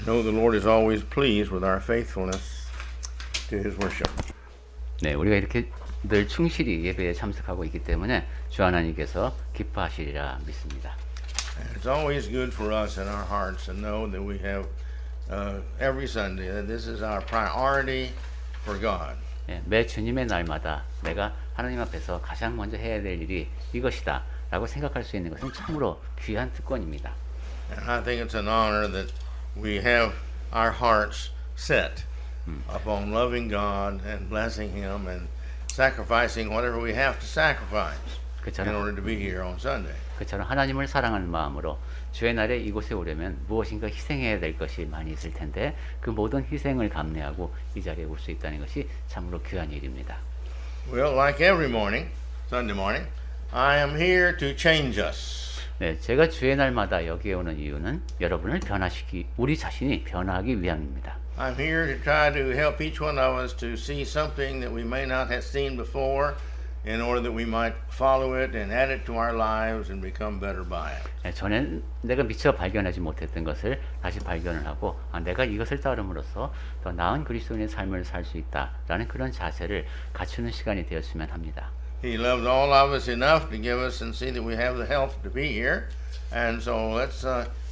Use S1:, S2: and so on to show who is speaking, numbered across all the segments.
S1: know the Lord is always pleased with our faithfulness to His worship.
S2: 네, 우리가 이렇게 늘 충실히 예배에 참석하고 있기 때문에 주 하나님께서 기뻐하시리라 믿습니다.
S1: And it's always good for us in our hearts to know that we have every Sunday that this is our priority for God.
S2: 네, 매 주님의 날마다 내가 하나님 앞에서 가장 먼저 해야 될 일이 이것이다 라고 생각할 수 있는 것은 참으로 귀한 특권입니다.
S1: And I think it's an honor that we have our hearts set upon loving God and blessing Him and sacrificing whatever we have to sacrifice in order to be here on Sunday.
S2: 그처럼 하나님을 사랑하는 마음으로 주의 날에 이곳에 오려면 무엇인가 희생해야 될 것이 많이 있을 텐데 그 모든 희생을 감내하고 이 자리에 올 수 있다는 것이 참으로 귀한 일입니다.
S1: Well, like every morning, Sunday morning, I am here to change us.
S2: 네, 제가 주의 날마다 여기에 오는 이유는 여러분을 우리 자신이 변화하기 위함입니다.
S1: I'm here to try to help each one of us to see something that we may not have seen before in order that we might follow it and add it to our lives and become better by it.
S2: 네, 전에 내가 미처 발견하지 못했던 것을 다시 발견을 하고 내가 이것을 따름으로써 더 나은 그리스도인의 삶을 살 수 있다라는 그런 자세를 갖추는 시간이 되었으면 합니다.
S1: He loves all of us enough to give us and see that we have the health to be here. And so let's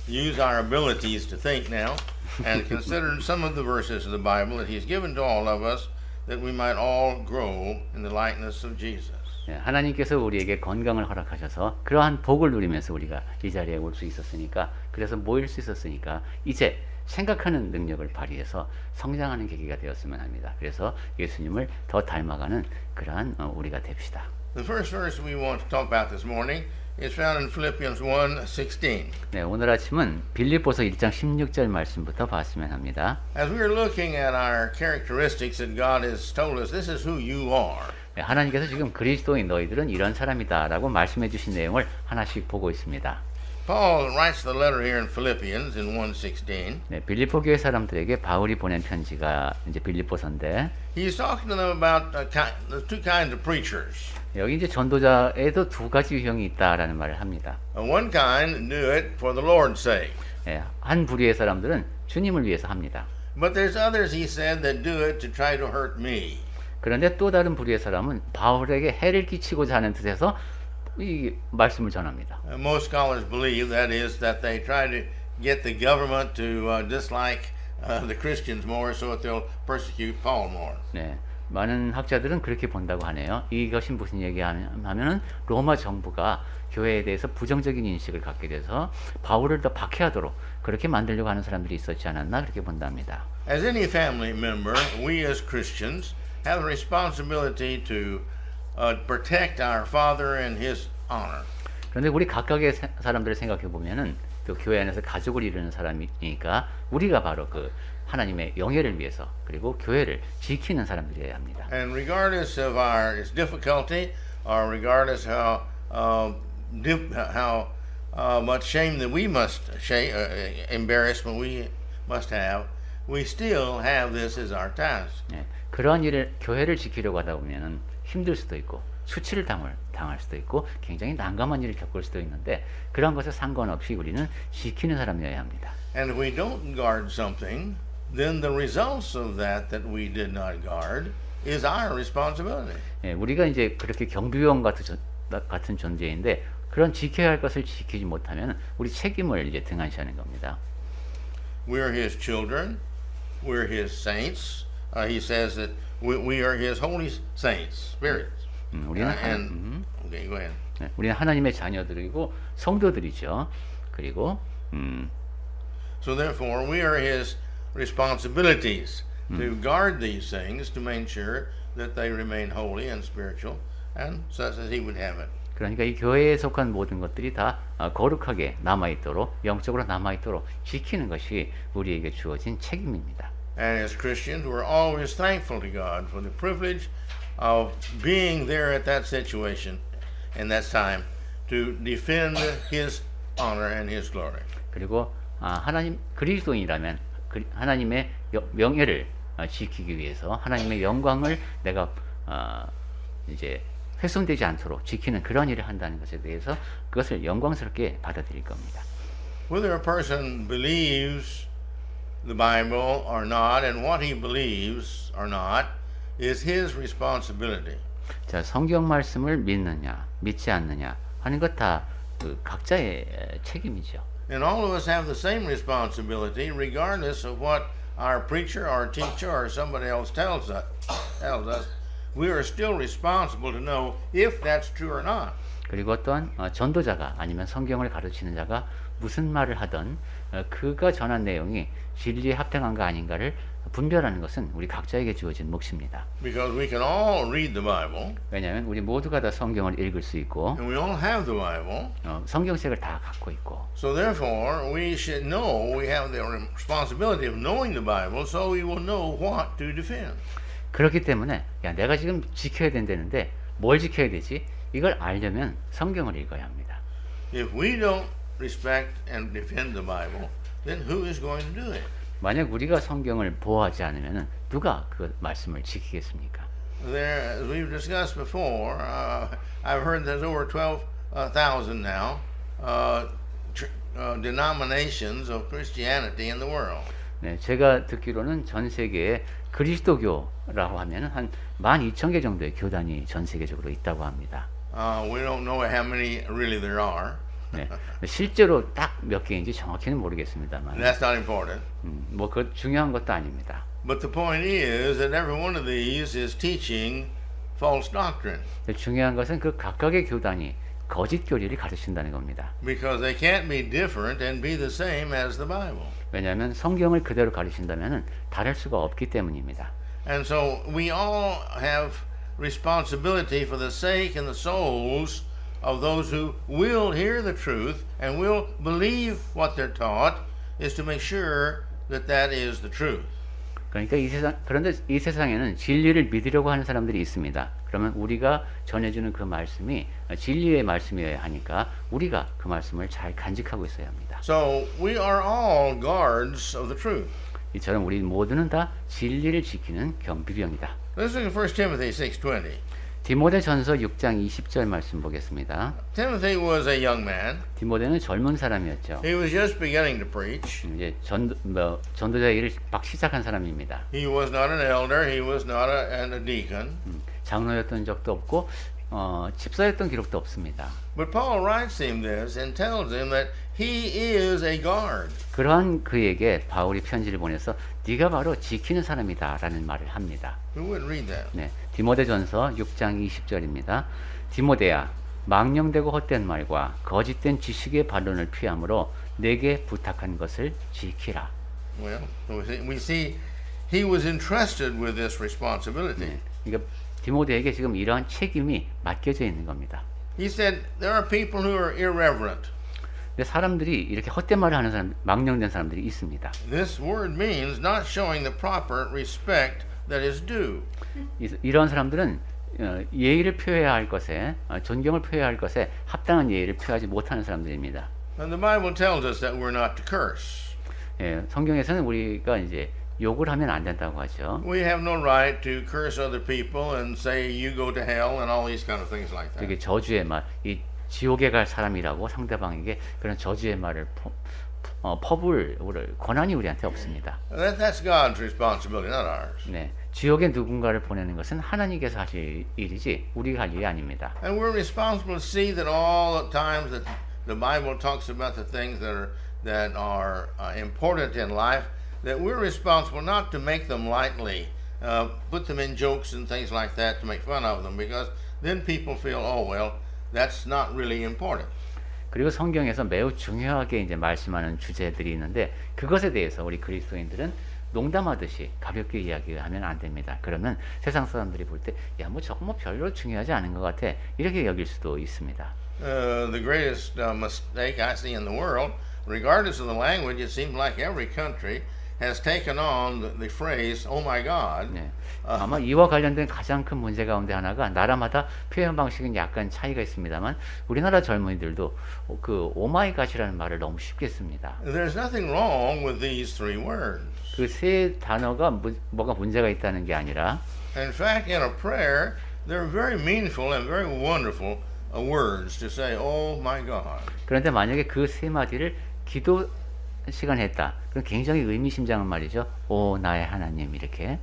S1: use our abilities to think now and consider some of the verses of the Bible that He's given to all of us that we might all grow in the likeness of Jesus.
S2: 네, 하나님께서 우리에게 건강을 허락하셔서 그러한 복을 누리면서 우리가 이 자리에 올 수 있었으니까 그래서 모일 수 있었으니까 이제 생각하는 능력을 발휘해서 성장하는 계기가 되었으면 합니다. 그래서 예수님을 더 닮아가는 그러한 우리가 됩시다.
S1: The first verse we want to talk about this morning is found in Philippians 1:16.
S2: 네, 오늘 아침은 빌립보서 1장 16절 말씀부터 봤으면 합니다.
S1: As we are looking at our characteristics that God has told us, this is who you are.
S2: 네, 하나님께서 지금 그리스도인 너희들은 이런 사람이다라고 말씀해 주신 내용을 하나씩 보고 있습니다.
S1: Paul writes the letter here in Philippians in 1:16.
S2: 네, 빌립보 교회 사람들에게 바울이 보낸 편지가 이제 빌립보서인데
S1: He's talking to them about the two kinds of preachers.
S2: 여기 이제 전도자에도 두 가지 유형이 있다라는 말을 합니다.
S1: One kind do it for the Lord's sake.
S2: 네, 한 부류의 사람들은 주님을 위해서 합니다.
S1: But there's others, he said, that do it to try to hurt me.
S2: 그런데 또 다른 부류의 사람은 바울에게 해를 끼치고자 하는 뜻에서 이 말씀을 전합니다.
S1: Most scholars believe that is that they try to get the government to dislike the Christians more so that they'll persecute Paul more.
S2: 네, 많은 학자들은 그렇게 본다고 하네요. 이것이 무슨 얘기하면은 로마 정부가 교회에 대해서 부정적인 인식을 갖게 돼서 바울을 더 박해하도록 그렇게 만들려고 하는 사람들이 있었지 않았나 그렇게 본답니다.
S1: As any family member, we as Christians have a responsibility to protect our father and his honor.
S2: 그런데 우리 각각의 사람들을 생각해 보면은 또 교회 안에서 가족을 이루는 사람이니까 우리가 바로 그 하나님의 영예를 위해서 그리고 교회를 지키는 사람들이어야 합니다.
S1: And regardless of our difficulty, or regardless how much shame that we must embarrassment we must have, we still have this as our task.
S2: 네, 그러한 일을 교회를 지키려고 하다 보면은 힘들 수도 있고 수치를 당할 수도 있고 굉장히 난감한 일을 겪을 수도 있는데 그런 것에 상관없이 우리는 지키는 사람이어야 합니다.
S1: And if we don't guard something, then the results of that we did not guard is our responsibility.
S2: 예, 우리가 이제 그렇게 경비원 같은 존재인데 그런 지켜야 할 것을 지키지 못하면 우리 책임을 이제 등한시하는 겁니다.
S1: We're His children. We're His saints. He says that we are His holy saints, spirits.
S2: 우리는
S1: okay, go ahead.
S2: 네, 우리는 하나님의 자녀들이고 성도들이죠. 그리고
S1: So therefore, we are His responsibilities to guard these things to make sure that they remain holy and spiritual, and such as He would have it.
S2: 그러니까 이 교회에 속한 모든 것들이 다 거룩하게 남아있도록 영적으로 남아있도록 지키는 것이 우리에게 주어진 책임입니다.
S1: And as Christians, we're always thankful to God for the privilege of being there at that situation and that time to defend His honor and His glory.
S2: 그리고 하나님 그리스도인이라면 하나님의 명예를 지키기 위해서 하나님의 영광을 내가 이제 훼손되지 않도록 지키는 그런 일을 한다는 것에 대해서 그것을 영광스럽게 받아들일 겁니다.
S1: Whether a person believes the Bible or not and what he believes or not is his responsibility.
S2: 자, 성경 말씀을 믿느냐, 믿지 않느냐 하는 것 다 그 각자의 책임이죠.
S1: And all of us have the same responsibility regardless of what our preacher or teacher or somebody else tells us. We are still responsible to know if that's true or not.
S2: 그리고 또한 전도자가 아니면 성경을 가르치는 자가 무슨 말을 하든 그가 전한 내용이 진리에 합당한가 아닌가를 분별하는 것은 우리 각자에게 주어진 몫입니다.
S1: Because we can all read the Bible
S2: 왜냐하면 우리 모두가 다 성경을 읽을 수 있고
S1: and we all have the Bible.
S2: 성경책을 다 갖고 있고
S1: So therefore, we should know we have the responsibility of knowing the Bible so we will know what to defend.
S2: 그렇기 때문에 야 내가 지금 지켜야 된다는데 뭘 지켜야 되지? 이걸 알려면 성경을 읽어야 합니다.
S1: If we don't respect and defend the Bible, then who is going to do it?
S2: 만약 우리가 성경을 보호하지 않으면 누가 그 말씀을 지키겠습니까?
S1: There, as we've discussed before, I've heard there's over 12,000 now denominations of Christianity in the world.
S2: 네, 제가 듣기로는 전 세계에 그리스도교라고 하면 한 12,000개 정도의 교단이 전 세계적으로 있다고 합니다.
S1: We don't know how many really there are.
S2: 네, 실제로 딱 몇 개인지 정확히는 모르겠습니다만,
S1: That's not important.
S2: 뭐 그 중요한 것도 아닙니다.
S1: But the point is that every one of these is teaching false doctrine
S2: 중요한 것은 그 각각의 교단이 거짓 교리를 가르친다는 겁니다.
S1: because they can't be different and be the same as the Bible.
S2: 왜냐하면 성경을 그대로 가르친다면 다를 수가 없기 때문입니다.
S1: And so we all have responsibility for the sake and the souls of those who will hear the truth and will believe what they're taught is to make sure that that is the truth.
S2: 그러니까 그런데 이 세상에는 진리를 믿으려고 하는 사람들이 있습니다. 그러면 우리가 전해주는 그 말씀이 진리의 말씀이어야 하니까 우리가 그 말씀을 잘 간직하고 있어야 합니다.
S1: So we are all guards of the truth.
S2: 이처럼 우리 모두는 다 진리를 지키는 경비병이다.
S1: Let's look at 1 Timothy 6:20.
S2: 디모데전서 6장 20절 말씀 보겠습니다.
S1: Timothy was a young man.
S2: 디모데는 젊은 사람이었죠.
S1: He was just beginning to preach.
S2: 이제 전도자 일을 막 시작한 사람입니다.
S1: He was not an elder. He was not a deacon.
S2: 장로였던 적도 없고 집사였던 기록도 없습니다.
S1: But Paul writes him this and tells him that he is a guard.
S2: 그러한 그에게 바울이 편지를 보내서 네가 바로 지키는 사람이다라는 말을 합니다.
S1: Who would read that?
S2: 네, 디모데전서 6장 20절입니다. 디모데야, 망령되고 헛된 말과 거짓된 지식의 반론을 피함으로 내게 부탁한 것을 지키라.
S1: Well, we see he was entrusted with this responsibility.
S2: 네, 그러니까 디모데에게 지금 이러한 책임이 맡겨져 있는 겁니다.
S1: He said there are people who are irreverent.
S2: 근데 사람들이 이렇게 헛된 말을 하는 사람, 망령된 사람들이 있습니다.
S1: This word means not showing the proper respect that is due.
S2: 이런 사람들은 예의를 표해야 할 것에, 존경을 표해야 할 것에 합당한 예의를 표하지 못하는 사람들입니다.
S1: And the Bible tells us that we're not to curse.
S2: 예, 성경에서는 우리가 이제 욕을 하면 안 된다고 하죠.
S1: We have no right to curse other people and say you go to hell and all these kind of things like that.
S2: 이게 저주의 말, 이 지옥에 갈 사람이라고 상대방에게 그런 저주의 말을 퍼부을 권한이 우리한테 없습니다.
S1: That's God's responsibility, not ours.
S2: 네, 지옥에 누군가를 보내는 것은 하나님께서 하실 일이지 우리가 할 일이 아닙니다.
S1: And we're responsible to see that all the times that the Bible talks about the things that are important in life, that we're responsible not to make them lightly, put them in jokes and things like that to make fun of them, because then people feel, oh well, that's not really important.
S2: 그리고 성경에서 매우 중요하게 이제 말씀하는 주제들이 있는데 그것에 대해서 우리 그리스도인들은 농담하듯이 가볍게 이야기하면 안 됩니다. 그러면 세상 사람들이 볼 때 야, 뭐 저거 뭐 별로 중요하지 않은 것 같아 이렇게 여길 수도 있습니다.
S1: The greatest mistake I see in the world, regardless of the language, it seems like every country has taken on the phrase, "Oh my God."
S2: 네. 아마 이와 관련된 가장 큰 문제 가운데 하나가 나라마다 표현 방식은 약간 차이가 있습니다만 우리나라 젊은이들도 그 오마이갓이라는 말을 너무 쉽게 씁니다.
S1: There's nothing wrong with these three words.
S2: 그 세 단어가 뭐가 문제가 있다는 게 아니라
S1: In fact, in a prayer, they're very meaningful and very wonderful words to say, "Oh my God."
S2: 그런데 만약에 그 세 마디를 기도 시간 했다. 그럼 굉장히 의미심장한 말이죠. 오 나의 하나님 이렇게.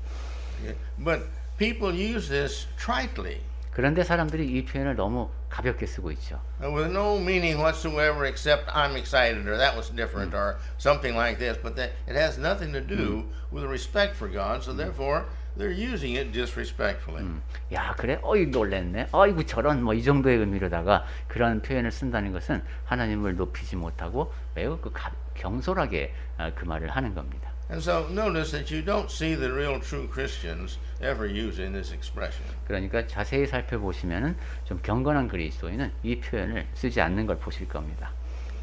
S1: Yeah. But people use this tritely,
S2: 그런데 사람들이 이 표현을 너무 가볍게 쓰고 있죠.
S1: with no meaning whatsoever except I'm excited or that was different or something like this. But that it has nothing to do with respect for God. So therefore, they're using it disrespectfully.
S2: 야 그래? 어이 놀랬네. 어이구 저런 뭐 이 정도의 의미로다가 그런 표현을 쓴다는 것은 하나님을 높이지 못하고 매우 경솔하게 그 말을 하는 겁니다.
S1: And so notice that you don't see the real true Christians ever using this expression.
S2: 그러니까 자세히 살펴보시면은 좀 경건한 그리스도인은 이 표현을 쓰지 않는 걸 보실 겁니다.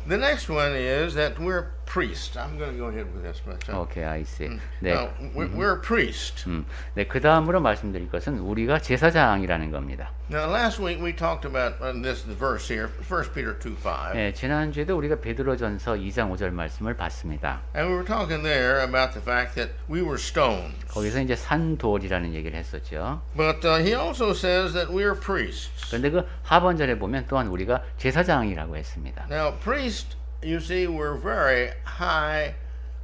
S1: The next one is that we're priests. I'm going to go ahead with this. But,
S2: 오케이, I see. 네.
S1: now, we're a priest.
S2: 네, 그 다음으로 말씀드릴 것은 우리가 제사장이라는 겁니다.
S1: Now, last week we talked about this verse here, 1 Peter 2:5.
S2: 네, 지난주에도 우리가 베드로전서 2장 5절 말씀을 봤습니다.
S1: And we were talking there about the fact that we were stones.
S2: 거기서 이제 산돌이라는 얘기를 했었죠.
S1: But he also says that we are priests.
S2: 그런데 그 하반절에 보면 또한 우리가 제사장이라고 했습니다.
S1: Now, priests, you see, were very high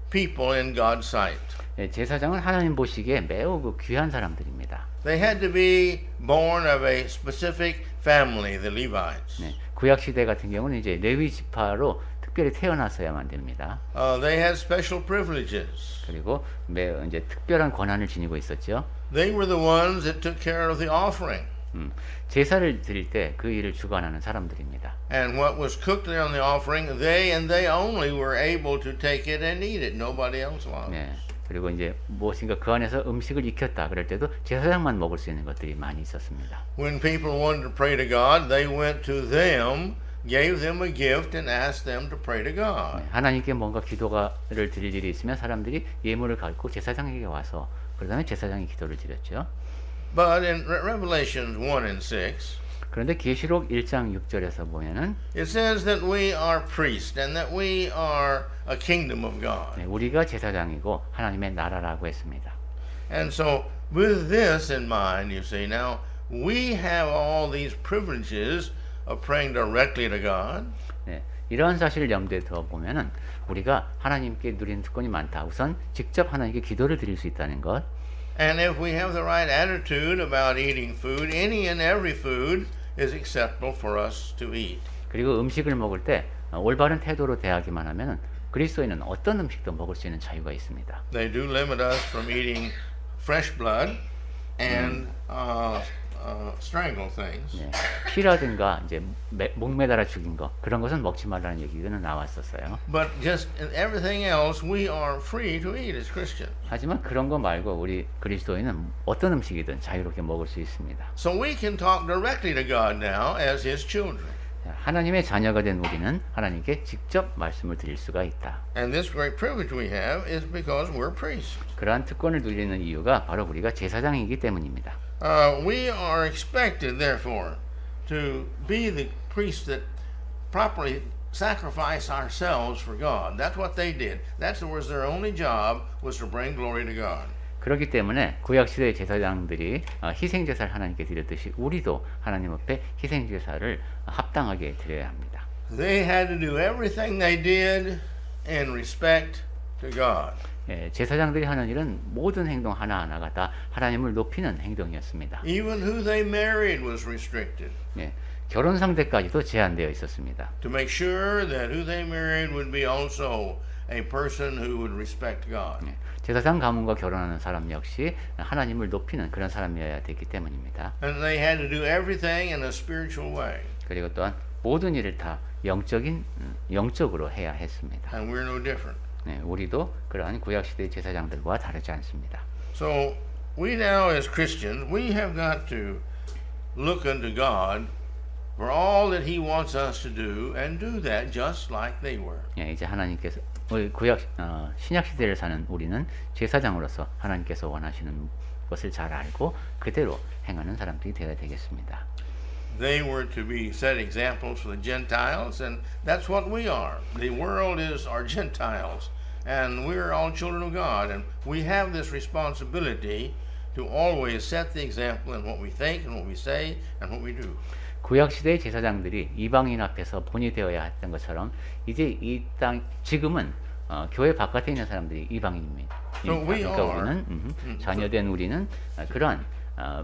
S1: people in God's sight.
S2: 네, 제사장은 하나님 보시기에 매우 그 귀한 사람들입니다.
S1: They had to be born of a specific family, the Levites.
S2: 네, 구약 시대 같은 경우는 이제 레위 지파로 특별히 태어나서야만 됩니다.
S1: They had special privileges.
S2: 그리고 매우 이제 특별한 권한을 지니고 있었죠.
S1: They were the ones that took care of the offering.
S2: 제사를 드릴 때 그 일을 주관하는 사람들입니다.
S1: And what was cooked there on the offering, they and they only were able to take it and eat it. Nobody else was.
S2: 네. 그리고 이제 무엇인가 그 안에서 음식을 익혔다 그럴 때도 제사장만 먹을 수 있는 것들이 많이 있었습니다.
S1: When people wanted to pray to God, they went to them, gave them a gift, and asked them to pray to God.
S2: 네, 하나님께 뭔가 기도를 드릴 일이 있으면 사람들이 예물을 갖고 제사장에게 와서 그다음에 제사장이 기도를 드렸죠.
S1: But in Revelations 1 and 6,
S2: 그런데 계시록 1장 6절에서 보면은
S1: it says that we are priests and that we are a kingdom of God.
S2: 네, 우리가 제사장이고 하나님의 나라라고 했습니다.
S1: And so with this in mind, you see, now we have all these privileges of praying directly to God.
S2: 네, 이러한 사실을 염두에 둬 보면은 우리가 하나님께 누리는 특권이 많다. 우선 직접 하나님께 기도를 드릴 수 있다는 것.
S1: And if we have the right attitude about eating food, any and every food is acceptable for us to eat.
S2: 그리고 음식을 먹을 때 올바른 태도로 대하기만 하면은 그리스도인은 어떤 음식도 먹을 수 있는 자유가 있습니다.
S1: They do limit us from eating fresh blood and strangle things.
S2: 네, 피라든가 이제 목 매달아 죽인 거 그런 것은 먹지 말라는 얘기는 나왔었어요.
S1: But just in everything else, we are free to eat as Christians.
S2: 하지만 그런 거 말고 우리 그리스도인은 어떤 음식이든 자유롭게 먹을 수 있습니다.
S1: So we can talk directly to God now as His children.
S2: 하나님의 자녀가 된 우리는 하나님께 직접 말씀을 드릴 수가 있다.
S1: And this great privilege we have is because we're priests.
S2: 그러한 특권을 누리는 이유가 바로 우리가 제사장이기 때문입니다.
S1: We are expected, therefore, to be the priests that properly sacrifice ourselves for God. That's what they did. That was their only job, was to bring glory to God.
S2: 그렇기 때문에 구약 시대의 제사장들이 희생 제사를 하나님께 드렸듯이 우리도 하나님 앞에 희생 제사를 합당하게 드려야 합니다.
S1: They had to do everything they did in respect to God.
S2: 예, 제사장들이 하는 일은 모든 행동 하나하나가 다 하나님을 높이는 행동이었습니다.
S1: Even who they married was restricted.
S2: 예, 결혼 상대까지도 제한되어 있었습니다.
S1: To make sure that who they married would be also a person who would respect God.
S2: 예, 제사장 가문과 결혼하는 사람 역시 하나님을 높이는 그런 사람이어야 됐기 때문입니다.
S1: And they had to do everything in a spiritual way.
S2: 그리고 또한 모든 일을 다 영적으로 해야 했습니다.
S1: And we're no different.
S2: 네, 우리도 그러한 구약 시대의 제사장들과 다르지 않습니다.
S1: So we now as Christians, we have got to look unto God for all that He wants us to do and do that just like they were.
S2: 예, 이제 하나님께서 신약 시대를 사는 우리는 제사장으로서 하나님께서 원하시는 것을 잘 알고 그대로 행하는 사람들이 되어야 되겠습니다.
S1: They were to be set examples for the Gentiles, and that's what we are. The world is our Gentiles, and we're all children of God, and we have this responsibility to always set the example in what we think and what we say and what we do.
S2: 구약 시대의 제사장들이 이방인 앞에서 본이 되어야 했던 것처럼 이제 지금은 교회 바깥에 있는 사람들이 이방인입니다.
S1: So we
S2: 그러니까
S1: are.
S2: 우리는 자녀된 우리는 그러한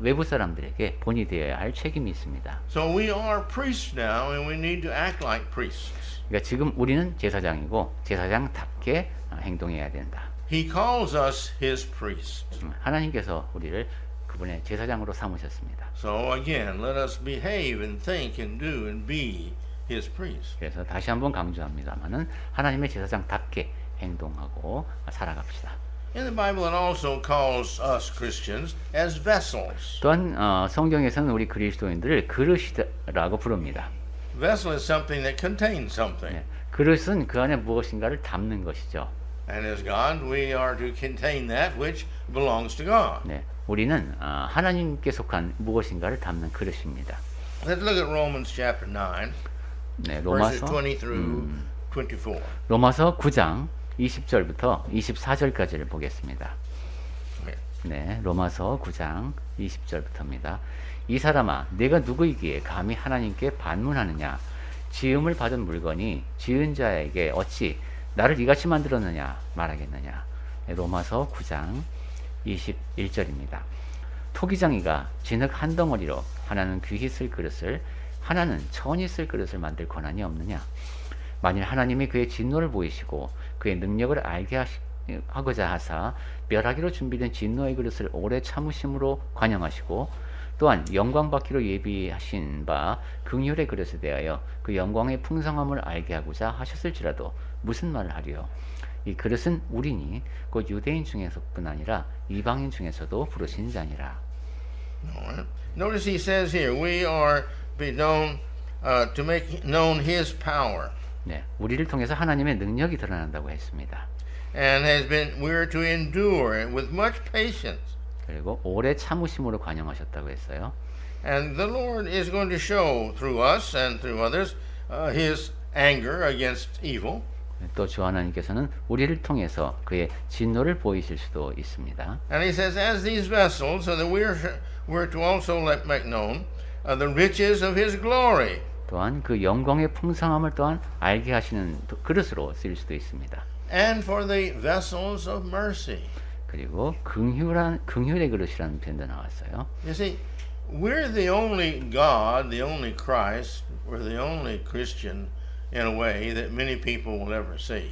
S2: 외부 사람들에게 본이 되어야 할 책임이 있습니다.
S1: So we are priests now, and we need to act like priests.
S2: 그러니까 지금 우리는 제사장이고 제사장답게 행동해야 된다.
S1: He calls us his priest.
S2: 하나님께서 우리를 그분의 제사장으로 삼으셨습니다.
S1: So again, let us behave and think and do and be his priest.
S2: 그래서 다시 한번 강조합니다만은 하나님의 제사장답게 행동하고 살아갑시다.
S1: In the Bible, it also calls us Christians as vessels.
S2: 또한 성경에서는 우리 그리스도인들을 그릇이라고 부릅니다.
S1: Vessel is something that contains something.
S2: 네, 그릇은 그 안에 무엇인가를 담는 것이죠.
S1: And as God, we are to contain that which belongs to God.
S2: 네, 우리는 하나님께 속한 무엇인가를 담는 그릇입니다.
S1: Let's look at Romans chapter 9,
S2: 네,
S1: verses
S2: 로마서
S1: 20 through 24.
S2: 로마서 9장 20절부터 24절까지를 보겠습니다. 네, 로마서 9장 20절부터입니다. 이 사람아, 내가 누구이기에 감히 하나님께 반문하느냐? 지음을 받은 물건이 지은 자에게 어찌 나를 이같이 만들었느냐 말하겠느냐? 네, 로마서 9장 21절입니다. 토기장이가 진흙 한 덩어리로 하나는 귀히 쓸 그릇을 하나는 천히 쓸 그릇을 만들 권한이 없느냐? 만일 하나님이 그의 진노를 보이시고 그의 능력을 알게 하고자 하사 멸하기로 준비된 진노의 그릇을 오래 참으심으로 관영하시고 또한 영광 받기로 예비하신 바 긍휼의 그릇에 대하여 그 영광의 풍성함을 알게 하고자 하셨을지라도 무슨 말을 하리요? 이 그릇은 우리니 곧 유대인 중에서뿐 아니라 이방인 중에서도 부르신 자니라.
S1: Alright. Notice he says here, we are be known to make known his power.
S2: 네, 우리를 통해서 하나님의 능력이 드러난다고 했습니다.
S1: And we are to endure it with much patience.
S2: 그리고 오래 참으심으로 관영하셨다고 했어요.
S1: And the Lord is going to show through us and through others his anger against evil.
S2: 또 주 하나님께서는 우리를 통해서 그의 진노를 보이실 수도 있습니다.
S1: And he says, as these vessels, so that we're to also make known the riches of his glory.
S2: 또한 그 영광의 풍성함을 또한 알게 하시는 그릇으로 쓰일 수도 있습니다.
S1: And for the vessels of mercy.
S2: 그리고 긍휼의 그릇이라는 표현도 나왔어요.
S1: You see, we're the only God, the only Christ, we're the only Christian in a way that many people will ever see.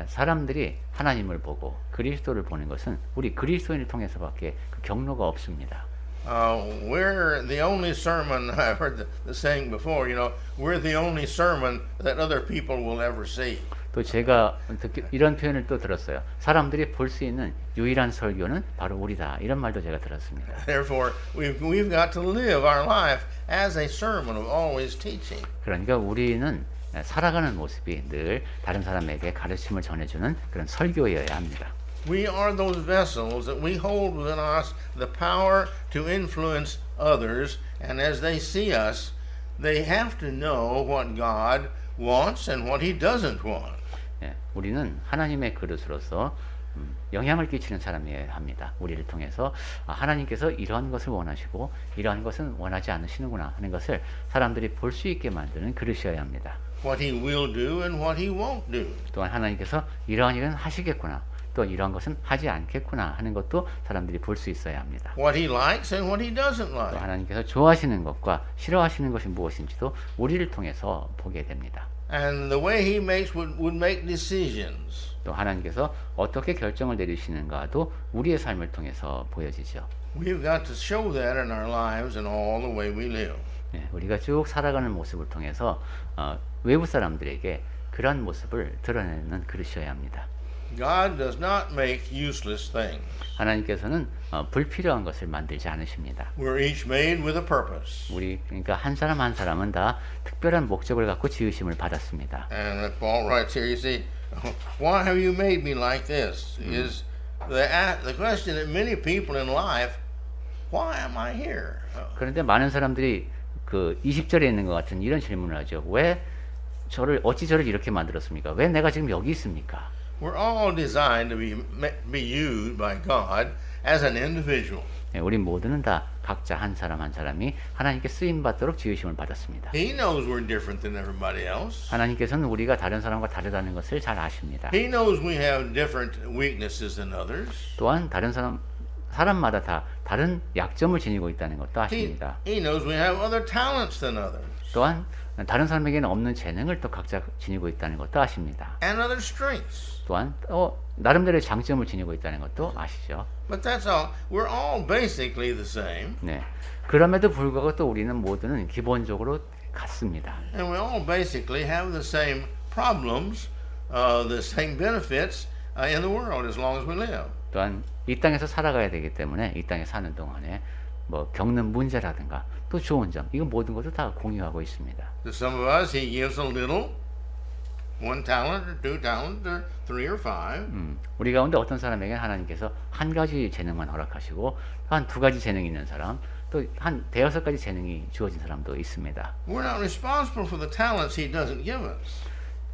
S2: 사람들이 하나님을 보고 그리스도를 보는 것은 우리 그리스도인을 통해서밖에 그 경로가 없습니다.
S1: We're the only sermon, I've heard the saying before, you know, we're the only sermon that other people will ever see.
S2: 또 제가 이런 표현을 또 들었어요. 사람들이 볼 수 있는 유일한 설교는 바로 우리다. 이런 말도 제가 들었습니다.
S1: Therefore, we've got to live our life as a sermon of always teaching.
S2: 그러니까 우리는 살아가는 모습이 늘 다른 사람에게 가르침을 전해주는 그런 설교여야 합니다.
S1: We are those vessels that we hold within us the power to influence others, and as they see us, they have to know what God wants and what He doesn't want.
S2: 예, 우리는 하나님의 그릇으로서 영향을 끼치는 사람이어야 합니다. 우리를 통해서 하나님께서 이러한 것을 원하시고 이러한 것은 원하지 않으시는구나 하는 것을 사람들이 볼 수 있게 만드는 그릇이어야 합니다.
S1: What He will do and what He won't do.
S2: 또한 하나님께서 이러한 일은 하시겠구나, 또 이러한 것은 하지 않겠구나 하는 것도 사람들이 볼 수 있어야 합니다.
S1: What He likes and what He doesn't
S2: 또
S1: like.
S2: 하나님께서 좋아하시는 것과 싫어하시는 것이 무엇인지도 우리를 통해서 보게 됩니다.
S1: And the way He would make decisions.
S2: 또 하나님께서 어떻게 결정을 내리시는가도 우리의 삶을 통해서 보여지죠.
S1: We've got to show that in our lives and all the way we live.
S2: 네, 우리가 쭉 살아가는 모습을 통해서 외부 사람들에게 그런 모습을 드러내는 그릇이어야 합니다.
S1: God does not make useless things.
S2: 하나님께서는 불필요한 것을 만들지 않으십니다.
S1: We're each made with a purpose.
S2: 그러니까 한 사람 한 사람은 다 특별한 목적을 갖고 지으심을 받았습니다.
S1: And Paul writes here, you see, why have you made me like this? Is the question that many people in life, why am I here?
S2: 그런데 많은 사람들이 그 20절에 있는 것 같은 이런 질문을 하죠. 왜 어찌 저를 이렇게 만들었습니까? 왜 내가 지금 여기 있습니까?
S1: We're all designed to be used by God as an individual.
S2: 우리 모두는 다 각자 한 사람 한 사람이 하나님께 쓰임 받도록 지으심을 받았습니다.
S1: He knows we're different than everybody else.
S2: 하나님께서는 우리가 다른 사람과 다르다는 것을 잘 아십니다.
S1: He knows we have different weaknesses than others.
S2: 또한 다른 사람마다 다 다른 약점을 지니고 있다는 것도
S1: He
S2: 아십니다.
S1: knows we have other talents than others
S2: 또한 다른 사람에게는 없는 재능을 또 각자 지니고 있다는 것도 아십니다.
S1: and other strengths.
S2: 또한 나름대로의 장점을 지니고 있다는 것도 아시죠.
S1: But that's all. We're all basically the same,
S2: 네. 그럼에도 불구하고 또 우리는 모두는 기본적으로 같습니다.
S1: and we all basically have the same problems, the same benefits in the world as long as we live.
S2: 또한 이 땅에서 살아가야 되기 때문에 이 땅에 사는 동안에 뭐 겪는 문제라든가 또 좋은 점 이건 모든 것을 다 공유하고 있습니다.
S1: To some of us, He gives a little, 1 talent or 2 talent or 3 or 5.
S2: 우리 가운데 어떤 사람에게는 하나님께서 한 가지 재능만 허락하시고 한 2가지 재능이 있는 사람 또 한 5-6가지 재능이 주어진 사람도 있습니다.
S1: We're not responsible for the talents He doesn't give us.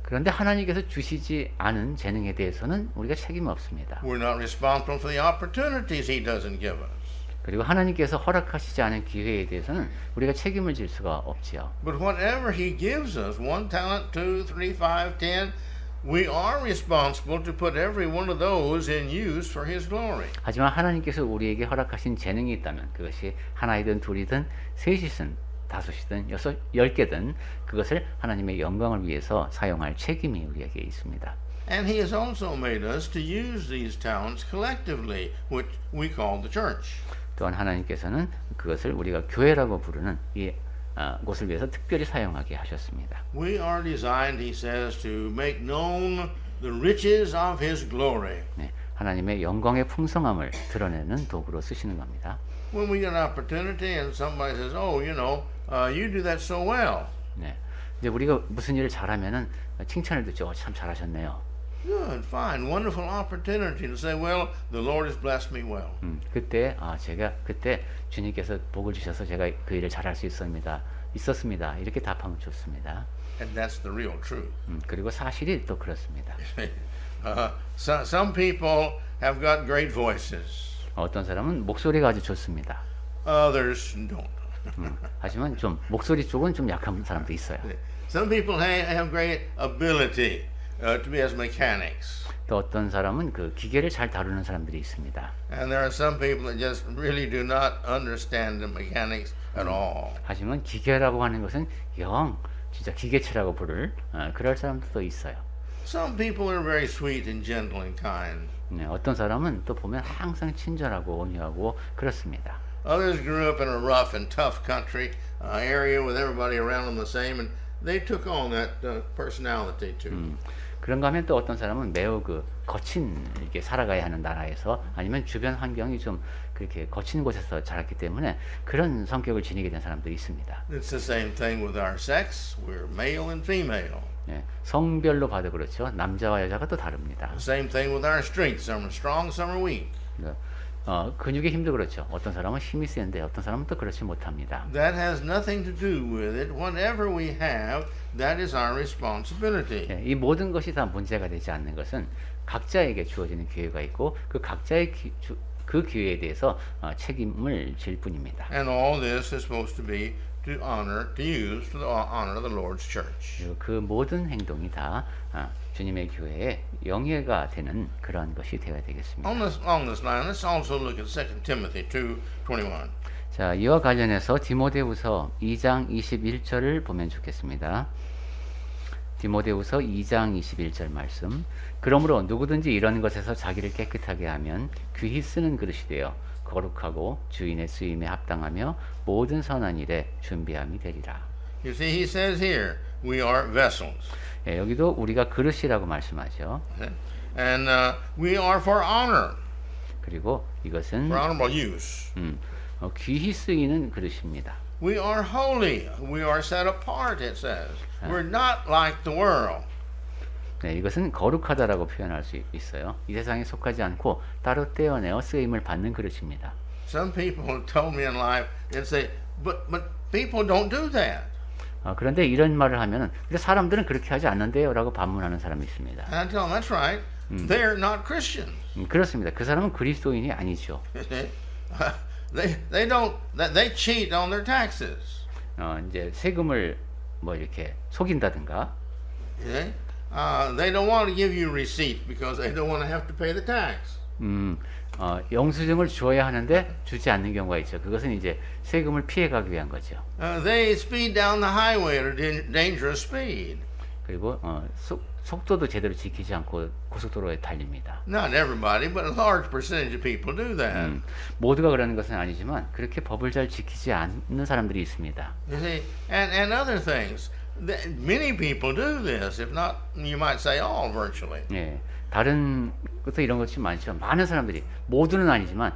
S2: 그런데 하나님께서 주시지 않은 재능에 대해서는 우리가 책임이 없습니다.
S1: We're not responsible for the opportunities He doesn't give us.
S2: 그리고 하나님께서 허락하시지 않은 기회에 대해서는 우리가 책임을 질 수가 없지요.
S1: But whatever He gives us, 1 talent, 2, 3, 5, 10, we are responsible to put every one of those in use for His glory.
S2: 하지만 하나님께서 우리에게 허락하신 재능이 있다면 그것이 하나이든 둘이든 셋이든 5이든 10개든 그것을 하나님의 영광을 위해서 사용할 책임이 우리에게 있습니다.
S1: And He has also made us to use these talents collectively, which we call the church.
S2: 또한 하나님께서는 그것을 우리가 교회라고 부르는 이 곳을 위해서 특별히 사용하게 하셨습니다.
S1: We are designed, He says, to make known the riches of His glory.
S2: 네, 하나님의 영광의 풍성함을 드러내는 도구로 쓰시는 겁니다.
S1: When we get an opportunity and somebody says, "Oh, you do that so well."
S2: 네, 이제 우리가 무슨 일을 잘하면은 칭찬을 듣죠. 참 잘하셨네요.
S1: Good, fine, wonderful opportunity to say, "Well, the Lord has blessed me well."
S2: 그때 제가 그때 주님께서 복을 주셔서 제가 그 일을 잘할 수 있었습니다. 이렇게 답하면 좋습니다.
S1: And that's the real truth.
S2: 그리고 사실이 또 그렇습니다.
S1: Some people have got great voices.
S2: 어떤 사람은 목소리가 아주 좋습니다.
S1: Others don't.
S2: 하지만 좀 목소리 쪽은 좀 약한 사람도 있어요.
S1: Some people have great ability to be as mechanics.
S2: 또 어떤 사람은 그 기계를 잘 다루는 사람들이 있습니다.
S1: And there are some people that just really do not understand the mechanics at all.
S2: 하지만 기계라고 하는 것은 영 진짜 기계체라고 부를 그럴 사람들도 있어요.
S1: Some people are very sweet and gentle and kind.
S2: 네, 어떤 사람은 또 보면 항상 친절하고 온유하고 그렇습니다.
S1: Others grew up in a rough and tough country area with everybody around them the same, and they took on that personality too.
S2: 그런가 하면 또 어떤 사람은 매우 거친 이렇게 살아가야 하는 나라에서 아니면 주변 환경이 좀 그렇게 거친 곳에서 자랐기 때문에 그런 성격을 지니게 된 사람들이 있습니다.
S1: It's the same thing with our sex. We're male and female.
S2: 네, 성별로 봐도 그렇죠. 남자와 여자가 또 다릅니다.
S1: The same thing with our strength. Some are strong, some are weak.
S2: 근육의 힘도 그렇죠. 어떤 사람은 힘이 센데 어떤 사람은 또 그렇지 못합니다.
S1: That has nothing to do with it. Whatever we have, that is our responsibility.
S2: 네, 이 모든 것이 다 문제가 되지 않는 것은 각자에게 주어지는 기회가 있고 그 각자의 그 기회에 대해서 책임을 질 뿐입니다.
S1: And all this is supposed to be to use to the honor of the Lord's church.
S2: 그리고 그 모든 행동이 다 주님의 교회에 영예가 되는 그런 것이 되어야 되겠습니다.
S1: Along this line, let's also look at 2 Timothy 2:21.
S2: 자, 이와 관련해서 디모데후서 2장 21절을 보면 좋겠습니다. 디모데후서 2장 21절 말씀. 그러므로 누구든지 이런 것에서 자기를 깨끗하게 하면 귀히 쓰는 그릇이 되어 거룩하고 주인의 쓰임에 합당하며 모든 선한 일에 준비함이 되리라.
S1: You see, he says here, we are vessels.
S2: 예, 여기도 우리가 그릇이라고 말씀하죠.
S1: And we are for honor,
S2: 그리고 이것은
S1: for honorable use.
S2: 귀히 쓰이는 그릇입니다.
S1: We are holy. We are set apart, it says. We're not like the world.
S2: 네, 이것은 거룩하다라고 표현할 수 있어요. 이 세상에 속하지 않고 따로 떼어내어 쓰임을 받는 그릇입니다.
S1: Some people told me in life, they'd say, but people don't do that.
S2: 그런데 이런 말을 하면은 근데 사람들은 그렇게 하지 않는데요라고 반문하는 사람이 있습니다.
S1: And I tell them, that's right. They're not Christians.
S2: 그렇습니다. 그 사람은 그리스도인이 아니죠.
S1: they cheat on their taxes.
S2: 이제 세금을 뭐 이렇게 속인다든가
S1: Okay? They don't want to give you receipt because they don't want to have to pay the tax.
S2: 영수증을 주어야 하는데 주지 않는 경우가 있죠. 그것은 이제 세금을 피해가기 위한 거죠.
S1: They speed down the highway at a dangerous speed.
S2: 그리고 속도도 제대로 지키지 않고 고속도로에 달립니다.
S1: Not everybody, but a large percentage of people do that.
S2: 모두가 그러는 것은 아니지만 그렇게 법을 잘 지키지 않는 사람들이 있습니다.
S1: You see, and other things. Many people do this, if not, you might say all virtually.
S2: 예, 다른 것도 이런 것이 많죠. 많은 사람들이 모두는 아니지만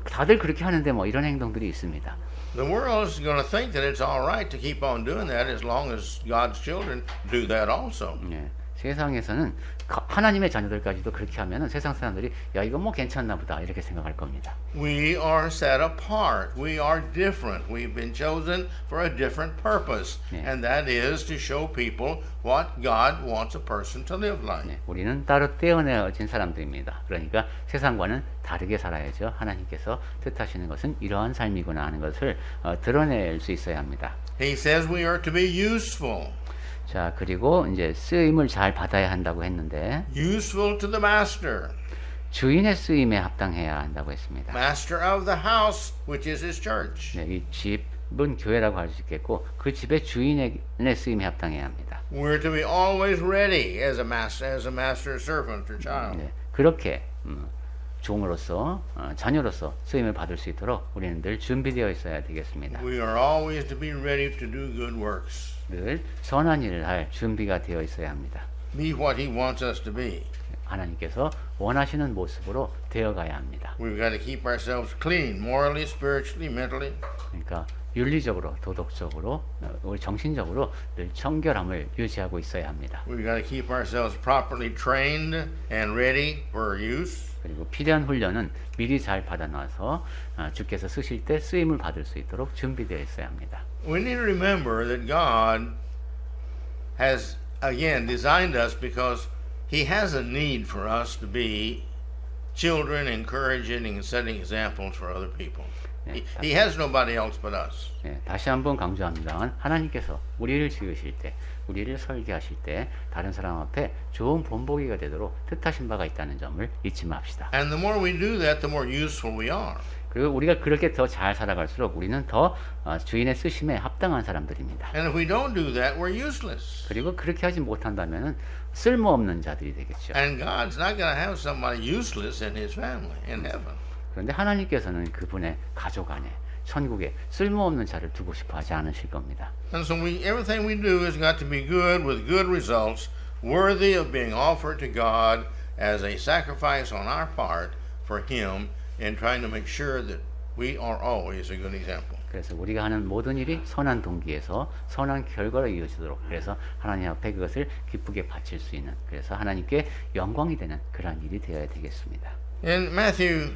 S2: 다들 그렇게 하는데 뭐 이런 행동들이 있습니다.
S1: The world is going to think that it's all right to keep on doing that as long as God's children do that also.
S2: 예, 세상에서는 하나님의 자녀들까지도 그렇게 하면은 세상 사람들이 야 이거 뭐 괜찮나 보다 이렇게 생각할 겁니다.
S1: We are set apart. We are different. We've been chosen for a different purpose, and that is to show people what God wants a person to live like.
S2: 네, 우리는 따로 떼어내어진 사람들입니다. 그러니까 세상과는 다르게 살아야죠. 하나님께서 뜻하시는 것은 이러한 삶이구나 하는 것을 드러낼 수 있어야 합니다.
S1: He says we are to be useful.
S2: 자, 그리고 이제 쓰임을 잘 받아야 한다고 했는데
S1: Useful to the master.
S2: 주인의 쓰임에 합당해야 한다고 했습니다.
S1: Master of the house, which is his church.
S2: 네, 이 집은 교회라고 할 수 있겠고 그 집의 주인의 쓰임에 합당해야 합니다.
S1: We're to be always ready as a master servant or child.
S2: 네, 그렇게 종으로서 자녀로서 쓰임을 받을 수 있도록 우리는 늘 준비되어 있어야 되겠습니다.
S1: We are always to be ready to do good works.
S2: 늘 선한 일을 할 준비가 되어 있어야 합니다.
S1: Be what he wants us to be.
S2: 하나님께서 원하시는 모습으로 되어가야 합니다.
S1: We've got to keep ourselves clean, morally, spiritually, mentally.
S2: 그러니까 윤리적으로, 도덕적으로, 우리 정신적으로 늘 청결함을 유지하고 있어야 합니다.
S1: We've got to keep ourselves properly trained and ready for use.
S2: 그리고 필요한 훈련은 미리 잘 받아놔서 주께서 쓰실 때 쓰임을 받을 수 있도록 준비되어 있어야 합니다.
S1: We need to remember that God has, again, designed us because He has a need for us to be children, encouraging and setting examples for other people. He has nobody else but us.
S2: 네, 다시 한번 강조합니다만 하나님께서 우리를 지으실 때, 우리를 설계하실 때 다른 사람 앞에 좋은 본보기가 되도록 뜻하신 바가 있다는 점을 잊지 맙시다.
S1: And the more we do that, the more useful we are.
S2: 그리고 우리가 그렇게 더 잘 살아갈수록 우리는 더 주인의 쓰심에 합당한 사람들입니다.
S1: And if we don't do that, we're useless.
S2: 그리고 그렇게 하지 못한다면은 쓸모없는 자들이 되겠죠.
S1: And God's not going to have somebody useless in His family in heaven.
S2: 그런데 하나님께서는 그분의 가족 안에 천국에 쓸모없는 자를 두고 싶어 하지 않으실 겁니다.
S1: And so everything we do has got to be good with good results, worthy of being offered to God as a sacrifice on our part for Him in trying to make sure that we are always a good example.
S2: 그래서 우리가 하는 모든 일이 선한 동기에서 선한 결과로 이어지도록 그래서 하나님 앞에 그것을 기쁘게 바칠 수 있는 그래서 하나님께 영광이 되는 그러한 일이 되어야 되겠습니다.
S1: In Malachi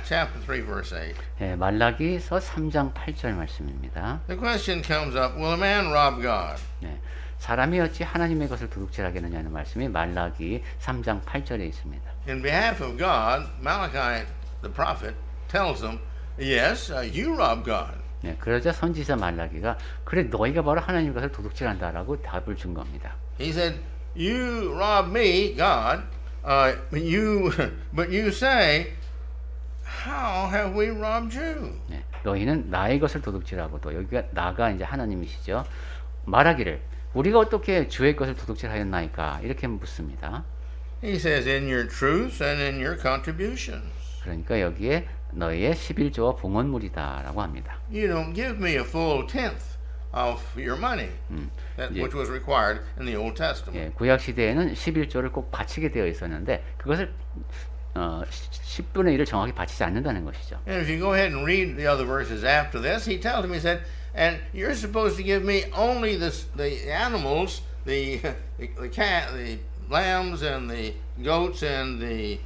S1: chapter 3 verse 8.
S2: 네, 말라기서 3장 8절 말씀입니다.
S1: The question comes up, will a man rob God?
S2: 네, 사람이 어찌 하나님의 것을 도둑질하겠느냐는 말씀이 말라기 3장 8절에 있습니다.
S1: In behalf of God, Malachi the prophet tells them, yes, you rob God.
S2: 네, 그러자 선지자 말라기가 그래 너희가 바로 하나님 것을 도둑질한다라고 답을 준 겁니다.
S1: He said, you rob me, God, but you say, how have we robbed you?
S2: 네, 너희는 나의 것을 도둑질하고도 여기가 나가 이제 하나님이시죠. 말하기를 우리가 어떻게 주의 것을 도둑질하였나이까 이렇게 묻습니다.
S1: He says, in your truths and in your contributions.
S2: 그러니까 여기에 너희의 11조와 봉헌물이다라고 합니다.
S1: You don't give me a full tenth of your money, which was required in the Old Testament.
S2: 예, 구약 시대에는 11조를 꼭 바치게 되어 있었는데 그것을 10분의 1을 정확히 바치지 않는다는 것이죠.
S1: And if you go ahead and read the other verses after this, he tells him, he said, and you're supposed to give me only the animals, the lambs and the goats and the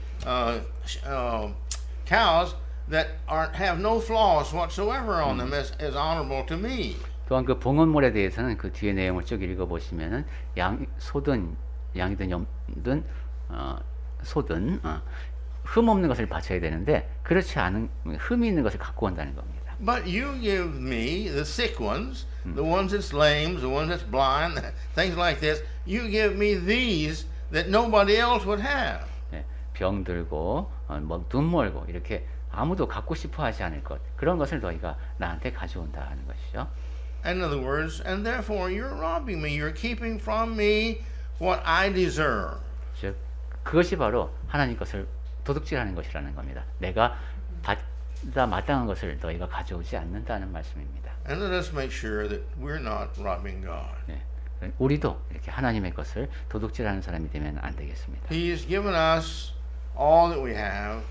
S1: cows that have no flaws whatsoever on them as honorable to me.
S2: 또한 그 봉헌물에 대해서는 그 뒤에 내용을 쭉 읽어보시면은 소든 양이든 염든 소든 흠 없는 것을 바쳐야 되는데 그렇지 않은 흠이 있는 것을 갖고 온다는 겁니다.
S1: But you give me the sick ones, the ones that's lame, the ones that's blind, things like this. You give me these that nobody else would have.
S2: 예, 병들고 뭐눈 멀고 이렇게 아무도 갖고 싶어 하지 않을 것 그런 것을 너희가 나한테 가져온다는 것이죠.
S1: In other words, and therefore you're robbing me. You're keeping from me what I deserve.
S2: 즉 그것이 바로 하나님 것을 도둑질하는 것이라는 겁니다. 내가 받아 마땅한 것을 너희가 가져오지 않는다는 말씀입니다.
S1: And let us make sure that we're not robbing God.
S2: 예, 우리도 이렇게 하나님의 것을 도둑질하는 사람이 되면 안 되겠습니다.
S1: He's given us all that we have.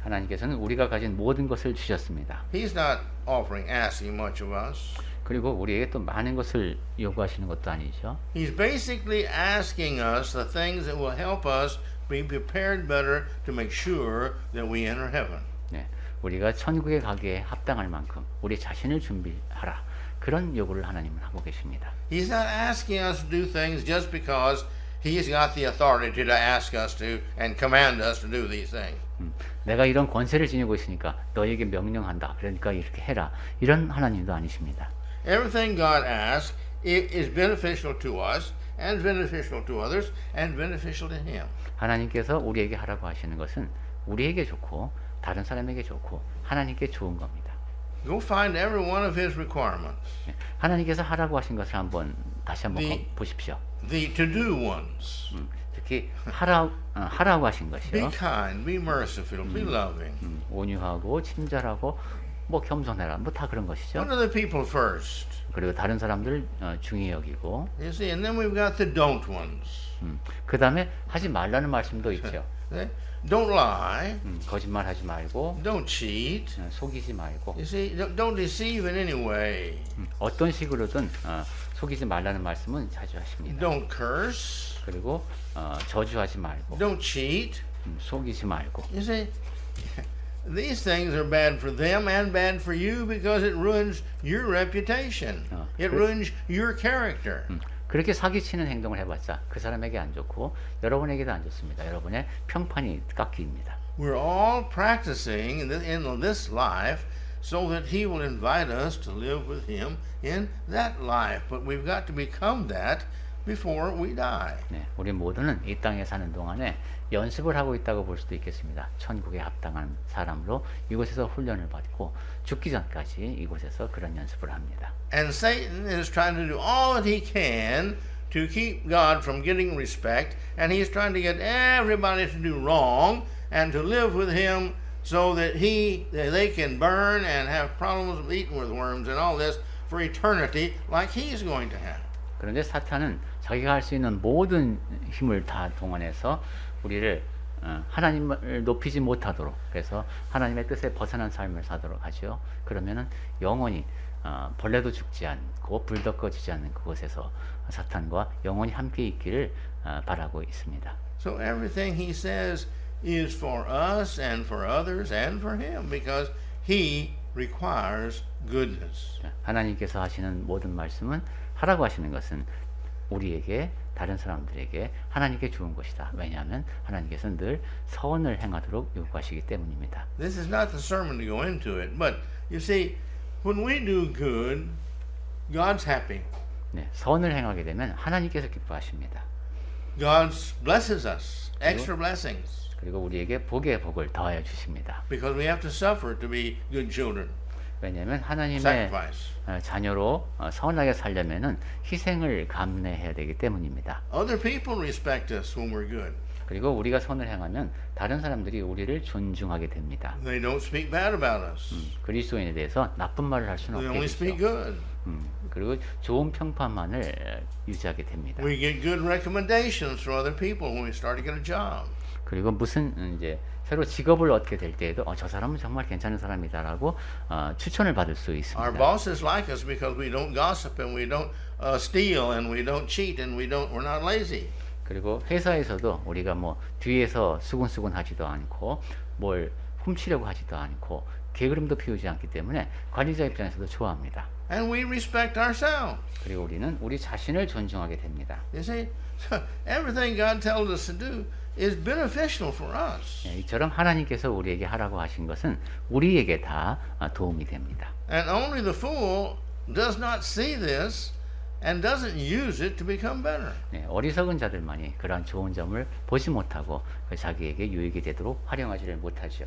S2: 하나님께서는 우리가 가진 모든 것을 주셨습니다.
S1: He's not asking much of us.
S2: 그리고 우리에게 또 많은 것을 요구하시는 것도 아니죠.
S1: He's basically asking us the things that will help us be prepared better to make sure that we enter heaven.
S2: 네, 우리가 천국에 가기에 합당할 만큼 우리 자신을 준비하라. 그런 요구를 하나님은 하고 계십니다.
S1: He's not asking us to do things just because He's got the authority to ask us to and command us to do these things.
S2: 내가 이런 권세를 지니고 있으니까 너에게 명령한다. 그러니까 이렇게 해라. 이런 하나님도 아니십니다.
S1: Everything God asks is beneficial to us and beneficial to others and beneficial to Him.
S2: 하나님께서 우리에게 하라고 하시는 것은 우리에게 좋고 다른 사람에게 좋고 하나님께 좋은 겁니다.
S1: Go find every one of His requirements.
S2: 하나님께서 하라고 하신 것을 다시 한번 보십시오.
S1: The to-do ones.
S2: 특히 하라고 하신 것이요.
S1: Be kind, be merciful, be loving.
S2: 온유하고 친절하고 뭐 겸손해라. 뭐 다 그런 것이죠.
S1: Put other people first.
S2: 그리고 다른 사람들 중히 여기고.
S1: You see, and then we've got the don't ones.
S2: 그 다음에 하지 말라는 말씀도 있죠.
S1: Don't lie.
S2: 거짓말하지 말고.
S1: Don't cheat.
S2: 속이지 말고.
S1: You see, don't deceive in any way.
S2: 어떤 식으로든 속이지 말라는 말씀은 자주 하십니다.
S1: Don't curse.
S2: 그리고 저주하지 말고.
S1: Don't cheat.
S2: 속이지 말고.
S1: You see, these things are bad for them and bad for you because it ruins your reputation. It ruins your character.
S2: 그렇게 사기치는 행동을 해봤자 그 사람에게 안 좋고 여러분에게도 안 좋습니다. 여러분의 평판이 깎입니다.
S1: We're all practicing in this life so that He will invite us to live with Him in that life. But we've got to become that before we die.
S2: 네, 우리 모두는 이 땅에 사는 동안에 연습을 하고 있다고 볼 수도 있겠습니다. 천국에 합당한 사람으로 이곳에서 훈련을 받고 죽기 전까지 이곳에서 그런 연습을 합니다.
S1: And Satan is trying to do all that he can to keep God from getting respect, and he's trying to get everybody to do wrong and to live with him so that they can burn and have problems with eating with worms and all this for eternity like he's going to have.
S2: 그런데 사탄은 자기가 할 수 있는 모든 힘을 다 동원해서 우리를 하나님을 높이지 못하도록 그래서 하나님의 뜻에 벗어난 삶을 사도록 하죠. 그러면은 영원히 벌레도 죽지 않고 불도 꺼지지 않는 그곳에서 사탄과 영원히 함께 있기를 바라고 있습니다.
S1: So everything he says is for us and for others and for him because he requires goodness.
S2: 하나님께서 하시는 모든 말씀은 하라고 하시는 것은 우리에게 다른 사람들에게 하나님께 좋은 것이다. 왜냐하면 하나님께서는 늘 선을 행하도록 요구하시기 때문입니다.
S1: This is not the sermon to go into it, but you see, when we do good, God's happy.
S2: 네, 선을 행하게 되면 하나님께서 기뻐하십니다.
S1: God blesses us, extra blessings,
S2: 그리고 우리에게 복의 복을 더하여 주십니다.
S1: because we have to suffer to be good children.
S2: 왜냐하면 하나님의
S1: Sacrifice.
S2: 자녀로 선하게 살려면은 희생을 감내해야 되기 때문입니다.
S1: Other people respect us when we're good.
S2: 그리고 우리가 선을 행하면 다른 사람들이 우리를 존중하게 됩니다.
S1: They don't speak bad about us.
S2: 그리스도인에 대해서 나쁜 말을 할 수는
S1: They
S2: 없게
S1: only speak
S2: 되죠.
S1: good.
S2: 그리고 좋은 평판만을 유지하게 됩니다.
S1: We get good recommendations from other people when we start to get a job.
S2: 그리고 무슨 이제 새로 직업을 얻게 될 때에도 저 사람은 정말 괜찮은 사람이다라고 추천을 받을 수
S1: Our
S2: 있습니다.
S1: bosses like us because we don't gossip and we don't steal and we don't cheat and we're not lazy.
S2: 그리고 회사에서도 우리가 뭐 뒤에서 수군수군 하지도 않고 뭘 훔치려고 하지도 않고 게으름도 피우지 않기 때문에 관리자 입장에서도 좋아합니다.
S1: And we respect ourselves.
S2: 그리고 우리는 우리 자신을 존중하게 됩니다.
S1: You see, everything God tells us to do is beneficial for us.
S2: 예, 이처럼 하나님께서 우리에게 하라고 하신 것은 우리에게 다 도움이 됩니다.
S1: And only the fool does not see this and doesn't use it to become better.
S2: 네, 어리석은 자들만이 그러한 좋은 점을 보지 못하고 자기에게 유익이 되도록 활용하지를 못하죠.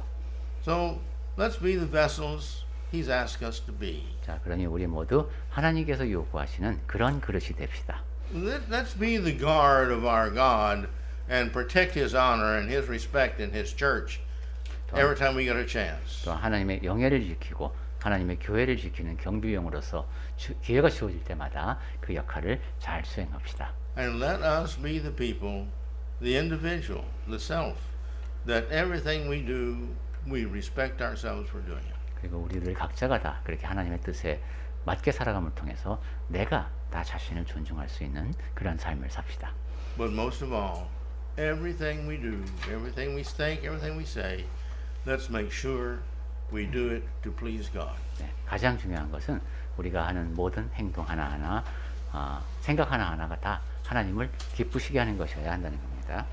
S1: So let's be the vessels He's asked us to be.
S2: 자, 그러니 우리 모두 하나님께서 요구하시는 그런 그릇이 됩시다.
S1: Let's be the guard of our God and protect His honor and His respect in His church every time we get a chance.
S2: 또 하나님의 영예를 지키고 하나님의 교회를 지키는 경비용으로서 기회가 주어질 때마다 그 역할을 잘 수행합시다.
S1: And let us be the people, the individual, the self, that everything we do, we respect ourselves for doing it.
S2: 그리고 우리들 각자가 다 그렇게 하나님의 뜻에 맞게 살아감을 통해서 내가 나 자신을 존중할 수 있는 그런 삶을 삽시다.
S1: But most of all, everything we do, everything we think, everything we say, let's make sure we do it to please God.
S2: 네, 가장 중요한 것은 우리가 하는 모든 행동 하나하나, 생각 하나하나가 다 하나님을 기쁘시게 하는 것이어야 한다는 겁니다.